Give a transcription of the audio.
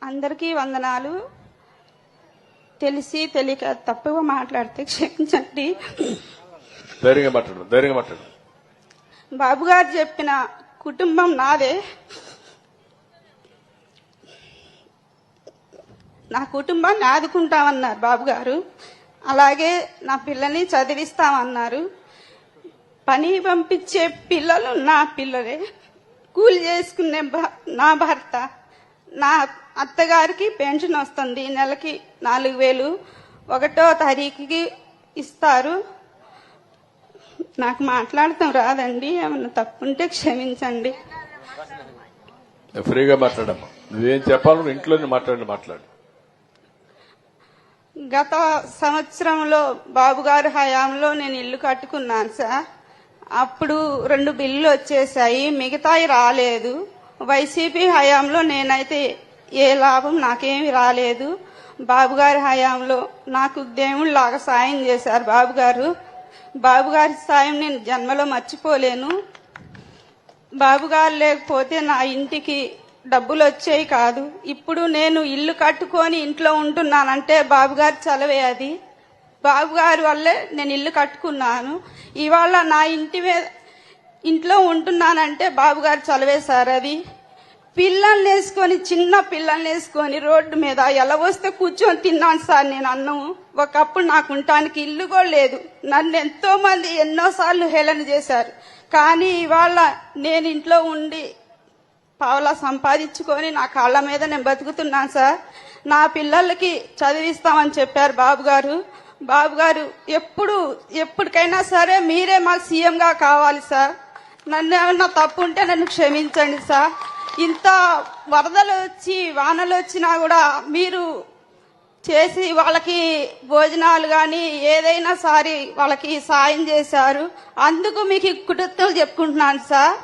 అందరికీ వందనాలు. తెలిసి తెలియక తప్పుగా మాట్లాడితే క్షమించండి. ధైర్యంగా మాట్లాడు. బాబు గారు చెప్పిన కుటుంబం నాదే. నా కుటుంబాన్ని ఆదుకుంటామన్నారు బాబు గారు. అలాగే నా పిల్లల్ని చదివిస్తామన్నారు. పని పంపించే పిల్లలు నా పిల్లలే. కూలి చేసుకునే నా భర్త. నా అత్తగారికి పెన్షన్ వస్తుంది, నెలకి 4,000 1వ తారీఖుకి ఇస్తారు. నాకు మాట్లాడటం రాదండి, ఏమన్నా తప్పుంటే క్షమించండి. ఫ్రీగా మాట్లాడమ్మా. నువ్వేం చెప్పాలో ఇంట్లోనే మాట్లాడు. గత సంవత్సరంలో బాబు గారి హయాంలో నేను ఇల్లు కట్టుకున్నాను సార్. అప్పుడు 2 బిల్లులు వచ్చేసాయి, మిగతాయి రాలేదు. వైసీపీ హయాంలో నేనైతే ఏ లాభం నాకేమి రాలేదు. బాబు గారి హయాంలో నాకు దేవుళ్ళలాగా సాయం చేశారు బాబు గారు. బాబు గారి సాయం నేను జన్మలో మర్చిపోలేను. బాబు గారు లేకపోతే నా ఇంటికి డబ్బులు వచ్చేవి కాదు. ఇప్పుడు నేను ఇల్లు కట్టుకొని ఇంట్లో ఉంటున్నానంటే బాబు గారి చలవే అది. బాబు గారి వల్లే నేను ఇల్లు కట్టుకున్నాను. ఇవాళ నా ఇంట్లో ఉంటున్నానంటే బాబు గారు చలవే సార్ అది. పిల్లల్ని వేసుకొని, చిన్న పిల్లల్ని వేసుకొని రోడ్డు మీద ఎలా వస్తే కూర్చొని తిన్నాను సార్ నేను అన్నం. ఒకప్పుడు నాకు ఉండటానికి ఇల్లు కూడా లేదు. నన్ను ఎంతో మంది ఎన్నోసార్లు హేళన చేశారు. కానీ ఇవాళ నేను ఇంట్లో ఉండి పావలా సంపాదించుకొని నా కాళ్ళ మీద నేను బతుకుతున్నాను సార్. నా పిల్లలకి చదివిస్తామని చెప్పారు బాబు గారు. బాబు గారు ఎప్పటికైనా సరే మీరే మాకు సీఎంగా కావాలి సార్. నన్ను ఏమన్నా తప్పు ఉంటే నన్ను క్షమించండి సార్. ఇంత వరదలు వచ్చి వానలు వచ్చినా కూడా మీరు చేసి వాళ్ళకి భోజనాలు కానీ ఏదైనా సారి వాళ్ళకి సాయం చేశారు. అందుకు మీకు కృతజ్ఞతలు చెప్పుకుంటున్నాను సార్.